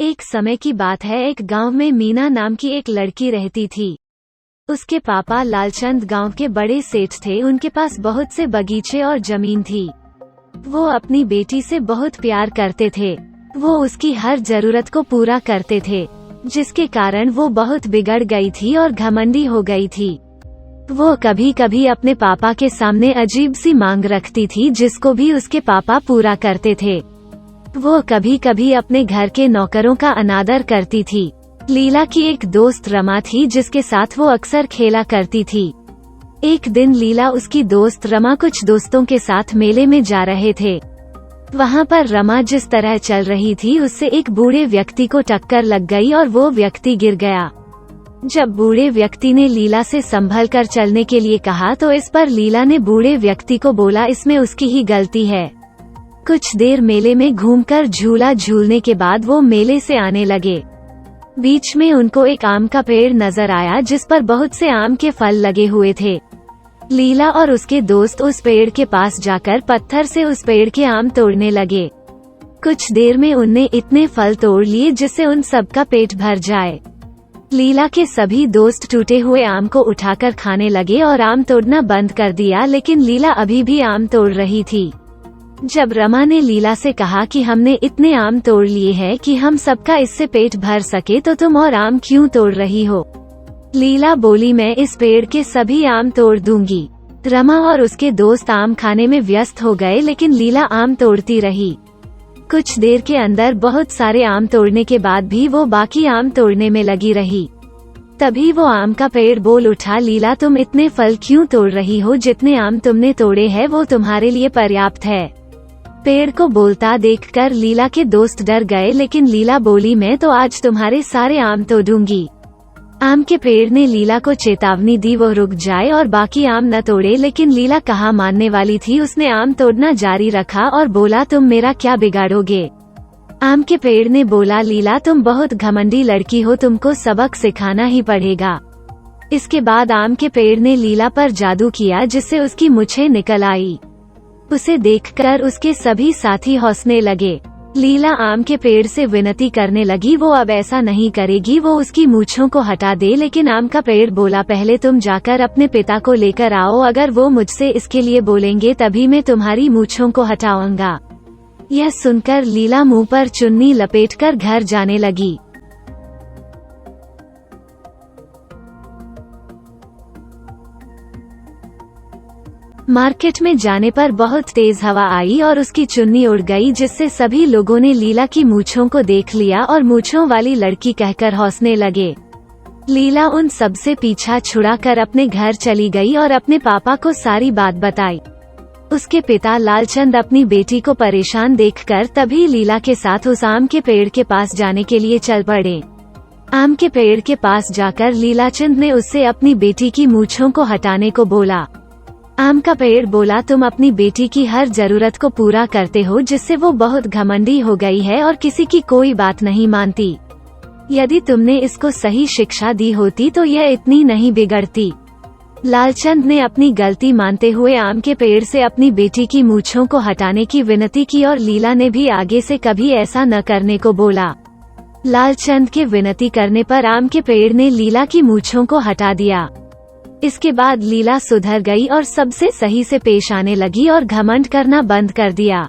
एक समय की बात है, एक गांव में मीना नाम की एक लड़की रहती थी। उसके पापा लालचंद गांव के बड़े सेठ थे। उनके पास बहुत से बगीचे और जमीन थी। वो अपनी बेटी से बहुत प्यार करते थे। वो उसकी हर जरूरत को पूरा करते थे, जिसके कारण वो बहुत बिगड़ गई थी और घमंडी हो गई थी। वो कभी कभी अपने पापा के सामने अजीब सी मांग रखती थी, जिसको भी उसके पापा पूरा करते थे। वो कभी कभी अपने घर के नौकरों का अनादर करती थी। लीला की एक दोस्त रमा थी, जिसके साथ वो अक्सर खेला करती थी। एक दिन लीला उसकी दोस्त रमा कुछ दोस्तों के साथ मेले में जा रहे थे। वहाँ पर रमा जिस तरह चल रही थी, उससे एक बूढ़े व्यक्ति को टक्कर लग गई और वो व्यक्ति गिर गया। जब बूढ़े व्यक्ति ने लीला से संभल कर चलने के लिए कहा, तो इस पर लीला ने बूढ़े व्यक्ति को बोला, इसमें उसकी ही गलती है। कुछ देर मेले में घूमकर झूला झूलने के बाद वो मेले से आने लगे। बीच में उनको एक आम का पेड़ नजर आया, जिस पर बहुत से आम के फल लगे हुए थे। लीला और उसके दोस्त उस पेड़ के पास जाकर पत्थर से उस पेड़ के आम तोड़ने लगे। कुछ देर में उनने इतने फल तोड़ लिए जिससे उन सबका पेट भर जाए। लीला के सभी दोस्त टूटे हुए आम को उठाकर खाने लगे और आम तोड़ना बंद कर दिया, लेकिन लीला अभी भी आम तोड़ रही थी। जब रमा ने लीला से कहा कि हमने इतने आम तोड़ लिए हैं कि हम सबका इससे पेट भर सके, तो तुम और आम क्यों तोड़ रही हो? लीला बोली, मैं इस पेड़ के सभी आम तोड़ दूंगी। रमा और उसके दोस्त आम खाने में व्यस्त हो गए, लेकिन लीला आम तोड़ती रही। कुछ देर के अंदर बहुत सारे आम तोड़ने के बाद भी वो बाकी आम तोड़ने में लगी रही। तभी वो आम का पेड़ बोल उठा, लीला तुम इतने फल क्यों तोड़ रही हो? जितने आम तुमने तोड़े हैं वो तुम्हारे लिए पर्याप्त है। पेड़ को बोलता देखकर लीला के दोस्त डर गए, लेकिन लीला बोली, मैं तो आज तुम्हारे सारे आम तोड़ूंगी। आम के पेड़ ने लीला को चेतावनी दी वो रुक जाए और बाकी आम न तोड़े, लेकिन लीला कहाँ मानने वाली थी। उसने आम तोड़ना जारी रखा और बोला, तुम मेरा क्या बिगाड़ोगे? आम के पेड़ ने बोला, लीला तुम बहुत घमंडी लड़की हो, तुमको सबक सिखाना ही पड़ेगा। इसके बाद आम के पेड़ ने लीला पर जादू किया, जिससे उसकी मूछें निकल आई। उसे देखकर उसके सभी साथी हंसने लगे। लीला आम के पेड़ से विनती करने लगी, वो अब ऐसा नहीं करेगी, वो उसकी मूंछों को हटा दे। लेकिन आम का पेड़ बोला, पहले तुम जाकर अपने पिता को लेकर आओ, अगर वो मुझसे इसके लिए बोलेंगे तभी मैं तुम्हारी मूंछों को हटाऊंगा। यह सुनकर लीला मुंह पर चुन्नी लपेटकर घर जाने लगी। मार्केट में जाने पर बहुत तेज हवा आई और उसकी चुन्नी उड़ गई, जिससे सभी लोगों ने लीला की मूंछों को देख लिया और मूंछों वाली लड़की कहकर हंसने लगे। लीला उन सब से पीछा छुड़ाकर अपने घर चली गई और अपने पापा को सारी बात बताई। उसके पिता लालचंद अपनी बेटी को परेशान देखकर तभी लीला के साथ उस आम के पेड़ के पास जाने के लिए चल पड़े। आम के पेड़ के पास जाकर लीलाचंद ने उससे अपनी बेटी की मूंछों को हटाने को बोला। आम का पेड़ बोला, तुम अपनी बेटी की हर जरूरत को पूरा करते हो, जिससे वो बहुत घमंडी हो गई है और किसी की कोई बात नहीं मानती। यदि तुमने इसको सही शिक्षा दी होती तो यह इतनी नहीं बिगड़ती। लालचंद ने अपनी गलती मानते हुए आम के पेड़ से अपनी बेटी की मूंछों को हटाने की विनती की और लीला ने भी आगे से कभी ऐसा न करने को बोला। लालचंद के विनती करने पर आम के पेड़ ने लीला की मूंछों को हटा दिया। इसके बाद लीला सुधर गई और सबसे सही से पेश आने लगी और घमंड करना बंद कर दिया।